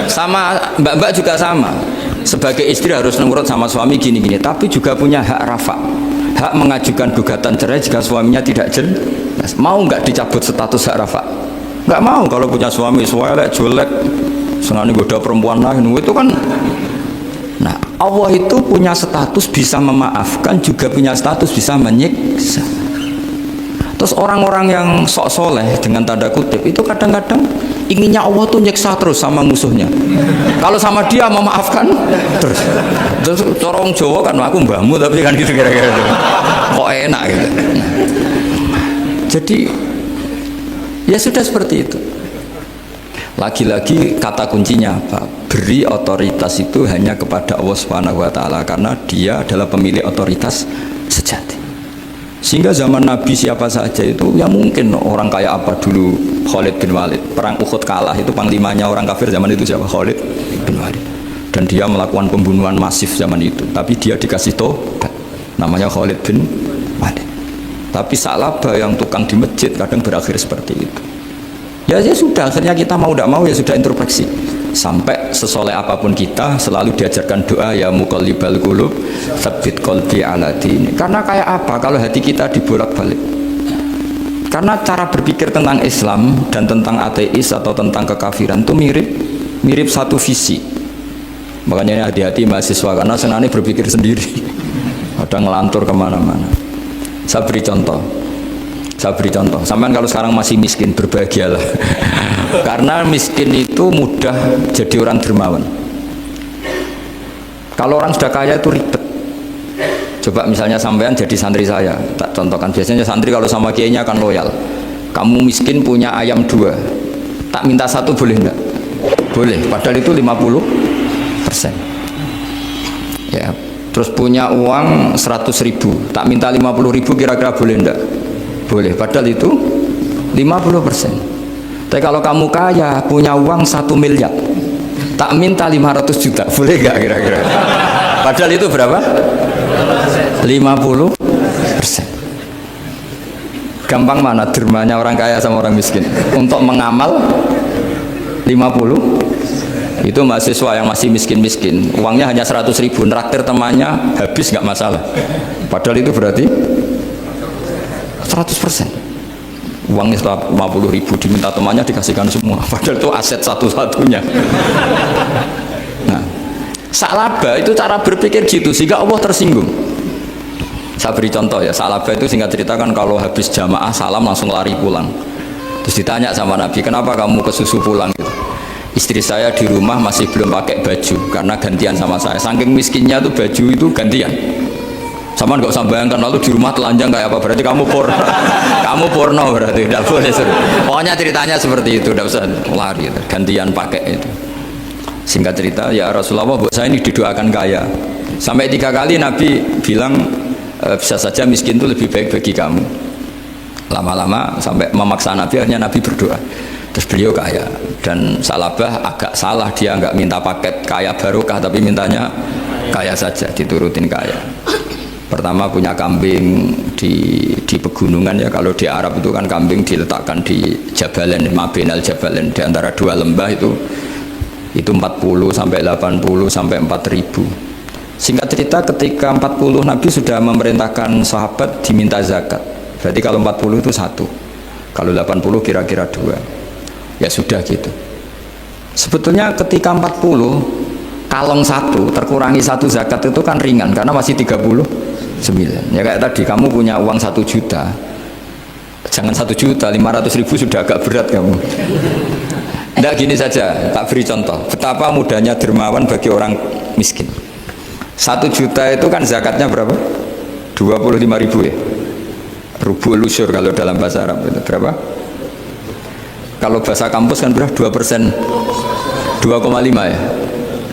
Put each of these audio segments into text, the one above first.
Sama mbak-mbak juga sama. Sebagai istri harus nurut sama suami gini-gini, tapi juga punya hak rafa, hak mengajukan gugatan cerai jika suaminya tidak jelas. Mau nggak dicabut status hak rafa? Nggak mau. Kalau punya suami suelek, jelek, senang goda perempuan lain, itu kan. Nah, Allah itu punya status bisa memaafkan, juga punya status bisa menyiksa. Terus orang-orang yang sok soleh dengan tanda kutip itu kadang-kadang inginnya Allah tuh nyiksa terus sama musuhnya. Kalau sama dia memaafkan terus corong Jawa kan aku mbahmu tapi kan gitu kira-kira gitu. Kok enak gitu. Jadi ya sudah seperti itu. Lagi-lagi kata kuncinya apa? Beri otoritas itu hanya kepada Allah Subhanahu wa taala karena dia adalah pemilik otoritas sejati. Sehingga zaman Nabi siapa saja itu ya mungkin orang kayak apa dulu Khalid bin Walid, perang Uhud kalah itu panglimanya orang kafir zaman itu siapa? Khalid bin Walid. Dan dia melakukan pembunuhan masif zaman itu, tapi dia dikasih tobat namanya Khalid bin Walid. Tapi Salabah yang tukang di masjid kadang berakhir seperti itu. Ya sudah, akhirnya kita mau tidak mau ya sudah introspeksi. Sampai sesoleh apapun kita selalu diajarkan doa ya muqallibal qulub tsabbit qalbi ala dini. Karena kayak apa kalau hati kita dibolak-balik? Karena cara berpikir tentang Islam dan tentang ateis atau tentang kekafiran itu mirip satu visi. Makanya hati-hati mahasiswa karena senangnya berpikir sendiri. Ada ngelantur kemana-mana. Saya beri contoh. Sampai kalau sekarang masih miskin berbahagialah. Karena miskin itu mudah jadi orang dermawan. Kalau orang sudah kaya itu ribet. Coba misalnya sampean jadi santri saya, tak contohkan biasanya santri kalau sama kiainya akan loyal. Kamu miskin punya ayam 2, tak minta 1 boleh enggak? Boleh, padahal itu 50%. Ya, terus punya uang 100.000, tak minta 50.000 kira-kira boleh enggak? Boleh, padahal itu 50%. Tapi kalau kamu kaya, punya uang 1 miliar, tak minta 500 juta, boleh nggak kira-kira? Padahal itu berapa? 50%. Gampang mana dermanya orang kaya sama orang miskin? Untuk mengamal 50, itu mahasiswa yang masih miskin-miskin, uangnya hanya 100.000, neraktir temannya habis nggak masalah. Padahal itu berarti 100%. Uangnya setelah 50.000 diminta temannya dikasihkan semua, padahal itu aset satu-satunya. Nah, Salabah itu cara berpikir gitu sehingga Allah tersinggung. Saya beri contoh ya, Salabah itu singkat cerita kan kalau habis jamaah salam langsung lari pulang. Terus ditanya sama Nabi, kenapa kamu kesusu pulang gitu? Istri saya di rumah masih belum pakai baju karena gantian sama saya. Saking miskinnya tuh baju itu gantian. Sama nggak usah bayangkan lalu di rumah telanjang kayak apa, berarti kamu porno. Kamu porno berarti tidak boleh. Pokoknya ceritanya seperti itu, tidak usah lari gantian pakai itu. Singkat cerita ya Rasulullah, buat saya ini didoakan kaya. Sampai 3 kali Nabi bilang bisa saja miskin itu lebih baik bagi kamu. Lama-lama sampai memaksa Nabi, akhirnya Nabi berdoa. Terus beliau kaya. Dan Salabah agak salah, dia nggak minta paket kaya barokah tapi mintanya kaya saja, diturutin kaya. Pertama punya kambing di pegunungan ya, kalau di Arab itu kan kambing diletakkan di Jabalen, Mabinal Jabalen, di antara 2 lembah itu 40 sampai 80 sampai 4.000. Singkat cerita ketika 40 Nabi sudah memerintahkan sahabat diminta zakat. Berarti kalau 40 itu 1, kalau 80 kira-kira 2. Ya sudah gitu. Sebetulnya ketika 40 kalong 1 terkurangi 1 zakat itu kan ringan karena masih 39. Ya kayak tadi kamu punya uang 1 juta, jangan 1 juta, 500.000 sudah agak berat kamu. Tidak, gini saja, tak beri contoh betapa mudahnya dermawan bagi orang miskin. 1 juta itu kan zakatnya berapa? 25.000 ya, rubul usyur kalau dalam bahasa Arab itu berapa? Kalau bahasa kampus kan berapa? 2%, 2,5 ya,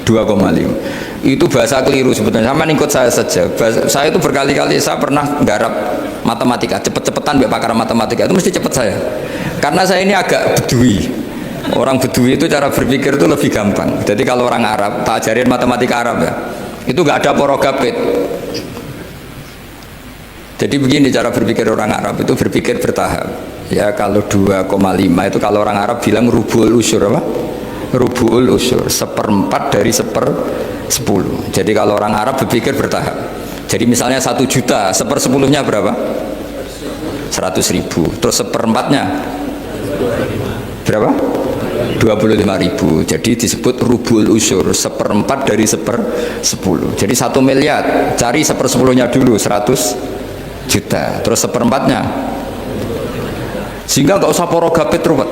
2,5. Itu bahasa keliru sebetulnya. Sama ikut saya saja. Saya itu berkali-kali saya pernah nggarap matematika, cepet-cepetan biar pakar matematika itu mesti cepet saya. Karena saya ini agak bedui. Orang bedui itu cara berpikir itu lebih gampang. Jadi kalau orang Arab, tak ajarin matematika Arab ya, itu nggak ada porogapit. Jadi begini cara berpikir orang Arab itu berpikir bertahap. Ya kalau 2,5 itu kalau orang Arab bilang rubul usyur apa? rubu'ul usyur, seperempat dari sepersepuluh. Jadi kalau orang Arab berpikir bertahap. Jadi misalnya 1 juta, sepersepuluhnya berapa? 100.000. Terus seperempatnya berapa? 25.000. Jadi disebut rubu'ul usyur, seperempat dari sepersepuluh. Jadi 1 miliar, cari sepersepuluhnya dulu, 100 juta. Terus seperempatnya, sehingga nggak usah porogapit ruwet.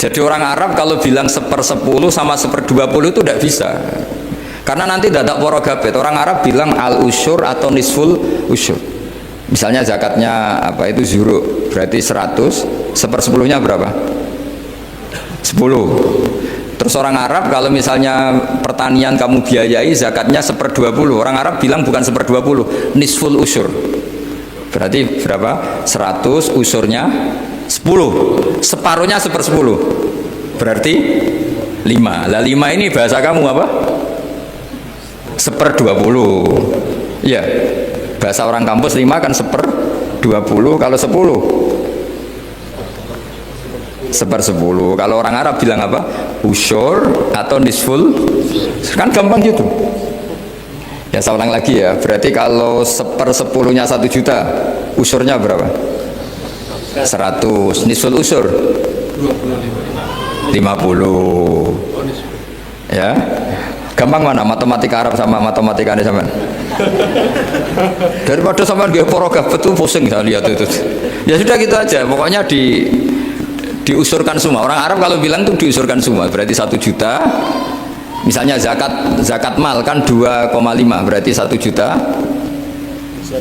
Jadi orang Arab kalau bilang 1/10 sama 1/20 itu tidak bisa, karena nanti tidak ada porogapit. Orang Arab bilang al usyur atau nisful usyur. Misalnya zakatnya apa itu zuru, berarti 100, 1/10-nya berapa? 10. Terus orang Arab kalau misalnya pertanian kamu biayai zakatnya 1/20, orang Arab bilang bukan 1/20, nisful usyur. Berarti berapa? 100, usurnya 10, separuhnya 1/10, berarti 5. Lah 5 ini bahasa kamu apa? 1/20. Ya, bahasa orang kampus 5 kan 1/20. Kalau 10 1/10. Kalau orang Arab bilang apa? Usyur atau nisful, kan gampang gitu. Ya saya ulang lagi ya, berarti kalau 1/10-nya 1 juta, usurnya berapa? 100. Nisful usur 50. Ya, gampang mana matematika Arab sama matematika ini sama? Daripada sama dia porogaf itu pusing saya lihat itu. Ya sudah gitu aja, pokoknya diusurkan semua. Orang Arab kalau bilang tuh diusurkan semua, berarti 1 juta. Misalnya zakat mal kan 2,5, berarti 1 juta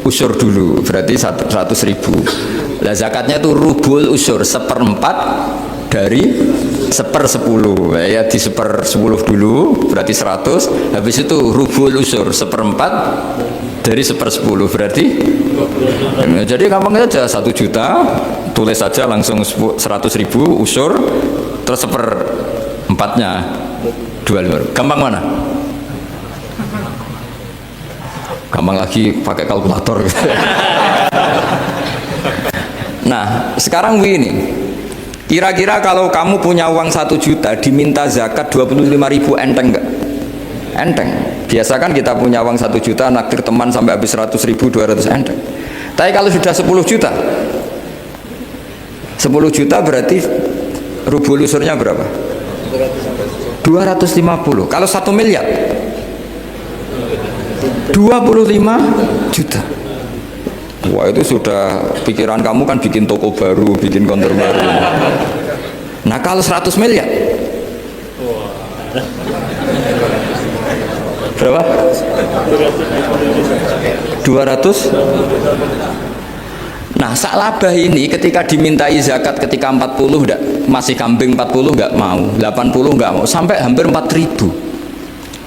usur dulu, berarti 100.000. Lah zakatnya itu rubul usur, 1/4 dari 1/10. Ya di 1/10 dulu, berarti 100. Habis itu rubul usur, 1/4 dari 1/10, berarti jadi gampang aja, 1 juta tulis saja langsung 100.000 usur, terus 1/4-nya 25. Gampang mana? Gampang lagi pakai kalkulator. Nah sekarang begini, kira-kira kalau kamu punya uang 1 juta diminta zakat 25.000, enteng nggak? Enteng. Biasa kan kita punya uang 1 juta naktir teman sampai habis 100.000, 200, enteng. Tapi kalau sudah 10 juta 10 juta berarti rubul usurnya berapa? 250. Kalau 1 miliar 25 juta. Wah itu sudah pikiran kamu kan bikin toko baru, bikin konter baru. Nah kalau 100 miliar berapa? 200. Nah sak labah ini ketika dimintai zakat ketika 40 enggak, masih kambing 40 enggak mau, 80 enggak mau, sampai hampir 4.000.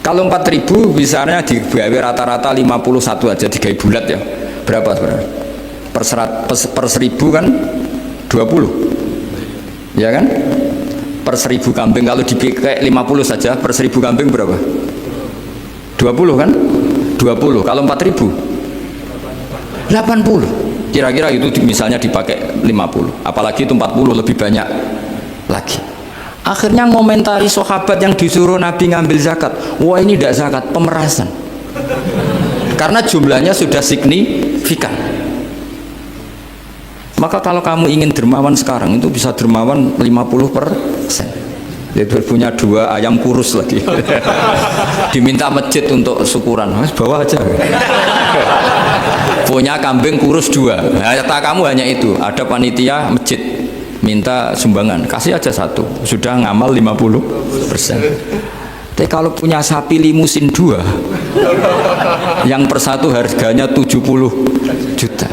Kalau 4.000 bisanya digawe rata-rata 51 aja, digawe bulat ya. Berapa sebenarnya? Per 1.000 kan 20. Ya kan? Per 1.000 kambing kalau dipakai 50 saja, per 1.000 kambing berapa? 20 kan? 20. Kalau 4.000 80. Kira-kira itu misalnya dipakai 50, apalagi itu 40 lebih banyak lagi. Akhirnya ngomentari sahabat yang disuruh Nabi ngambil zakat, wah ini tidak zakat, pemerasan, karena jumlahnya sudah signifikan. Maka kalau kamu ingin dermawan sekarang itu bisa dermawan 50%. Itu punya 2 ayam kurus lagi. Diminta masjid untuk syukuran, mas bawa aja. Punya kambing kurus 2. Nah, kata kamu hanya itu, ada panitia masjid minta sumbangan, kasih aja 1, sudah ngamal 50%. Tapi kalau punya sapi limusin 2 yang per 1 harganya 70 juta,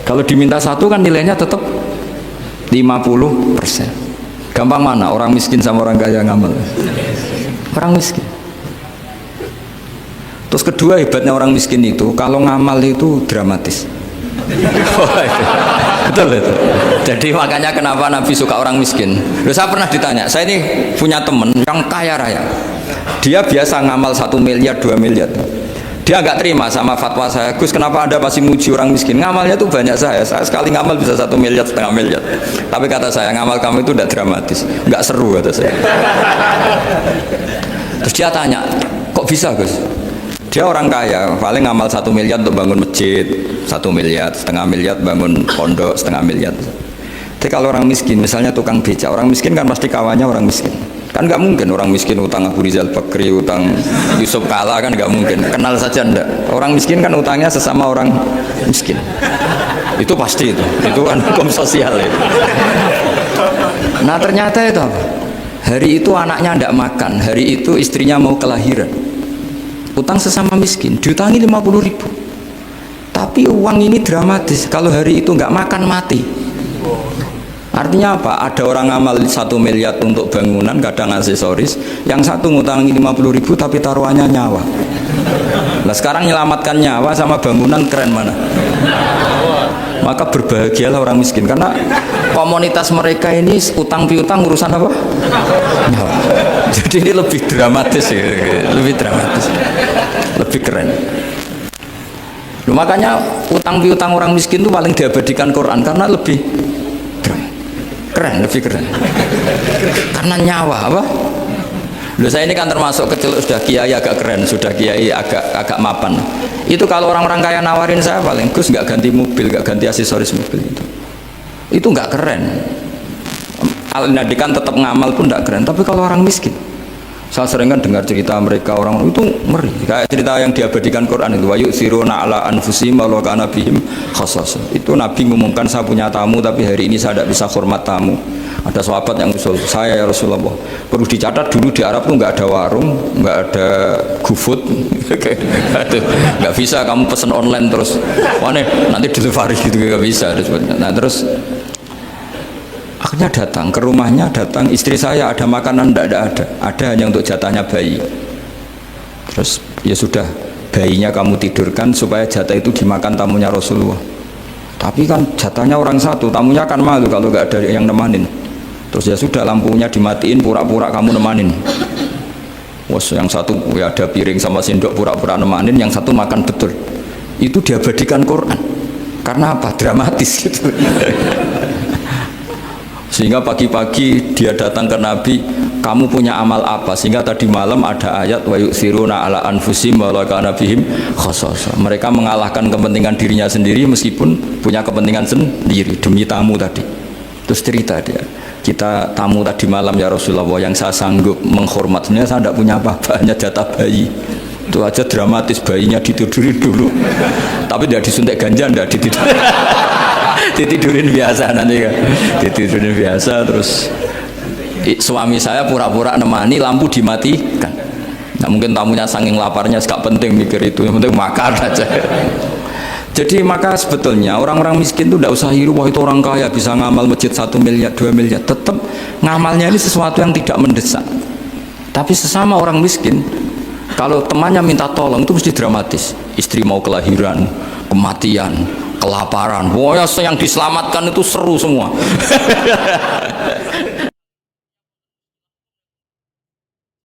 kalau diminta 1 kan nilainya tetap 50%. Gampang mana orang miskin sama orang kaya ngamal? Orang miskin. Terus kedua hebatnya orang miskin itu kalau ngamal itu dramatis. Betul itu. Jadi makanya kenapa Nabi suka orang miskin. Loh, saya pernah ditanya, saya ini punya teman yang kaya raya, dia biasa ngamal 1 miliar 2 miliar, Dia nggak terima sama fatwa saya, Gus kenapa Anda masih muji orang miskin? Ngamalnya tuh banyak saya sekali ngamal bisa 1,5 miliar. Tapi kata saya, ngamal kamu itu tidak dramatis, nggak seru kata saya. Terus dia tanya, kok bisa Gus? Dia orang kaya, paling ngamal 1 miliar untuk bangun masjid, 1 miliar, setengah miliar bangun pondok, setengah miliar. Tapi kalau orang miskin, misalnya tukang beca, orang miskin kan pasti kawannya orang miskin. Kan nggak mungkin orang miskin utang Abu Rizal Bakri, utang Yusuf Kala, kan nggak mungkin. Kenal saja ndak. Orang miskin kan utangnya sesama orang miskin. Itu pasti itu kan hukum sosial itu. Nah ternyata itu apa? Hari itu anaknya ndak makan, hari itu istrinya mau kelahiran. Utang sesama miskin, diutangi 50.000. Tapi uang ini dramatis, kalau hari itu nggak makan mati. Artinya apa? Ada orang ngamal 1 miliar untuk bangunan, kadang aksesoris, yang satu ngutangi 50.000 tapi taruhannya nyawa. Nah sekarang menyelamatkan nyawa sama bangunan keren mana? Maka berbahagialah orang miskin, karena komunitas mereka ini utang piutang urusan apa? Nyawa. Jadi ini lebih dramatis ya, lebih dramatis, lebih keren. Loh, makanya utang piutang orang miskin itu paling diabadikan Quran karena lebih keren, lebih keren. Karena nyawa apa? Loh, saya ini kan termasuk kecil sudah kiai agak keren, sudah kiai agak mapan. Itu kalau orang-orang kaya nawarin saya paling Gus nggak ganti mobil, nggak ganti aksesoris mobil itu nggak keren. Al-Nadikan tetap ngamal pun tidak keren. Tapi kalau orang miskin, saya sering kan dengar cerita mereka orang itu ngeri. Kayak cerita yang diabadikan Quran itu, wa yu'thiruna ala anfusihim walau kana bihim khassasah. Itu Nabi mengumumkan saya punya tamu tapi hari ini saya tidak bisa hormat tamu. Ada sahabat yang usul saya, ya Rasulullah, perlu dicatat dulu di Arab tuh nggak ada warung, nggak ada GoFood, nggak bisa kamu pesen online terus, mana nanti delivery gitu nggak bisa. Nah terus akhirnya datang ke rumahnya, datang istri saya, ada makanan tidak ada hanya untuk jatahnya bayi. Terus ya sudah, bayinya kamu tidurkan supaya jatah itu dimakan tamunya Rasulullah. Tapi kan jatahnya orang satu, tamunya kan malu kalau nggak ada yang nemanin. Terus ya sudah, lampunya dimatiin, pura-pura kamu nemanin. Wos yang satu ya ada piring sama sendok, pura-pura nemanin, yang satu makan betul. Itu diabadikan Quran. Karena apa? Dramatis gitu. Sehingga pagi-pagi dia datang ke Nabi, kamu punya amal apa? Sehingga tadi malam ada ayat wa yu'thiruna ala anfusihim walau kana bihim khassasah. Mereka mengalahkan kepentingan dirinya sendiri meskipun punya kepentingan sendiri demi tamu tadi. Terus cerita dia, kita tamu tadi malam ya Rasulullah, yang saya sanggup menghormat, sebenarnya saya tidak punya apa-apa, hanya jatah bayi. Itu aja dramatis, bayinya ditidurin dulu. Tapi tidak disuntik ganja, tidak ditidurin. Ditidurin biasa nanti kan, ditidurin biasa. Terus suami saya pura-pura nemani, lampu dimatikan. Nah mungkin tamunya saking laparnya gak penting mikir itu, yang penting makan aja. Jadi maka sebetulnya orang-orang miskin itu tidak usah hiru, wah itu orang kaya bisa ngamal masjid 1 miliar, 2 miliar. Tetap ngamalnya ini sesuatu yang tidak mendesak. Tapi sesama orang miskin, kalau temannya minta tolong itu mesti dramatis. Istri mau kelahiran, kematian, kelaparan, wah yang diselamatkan itu seru semua.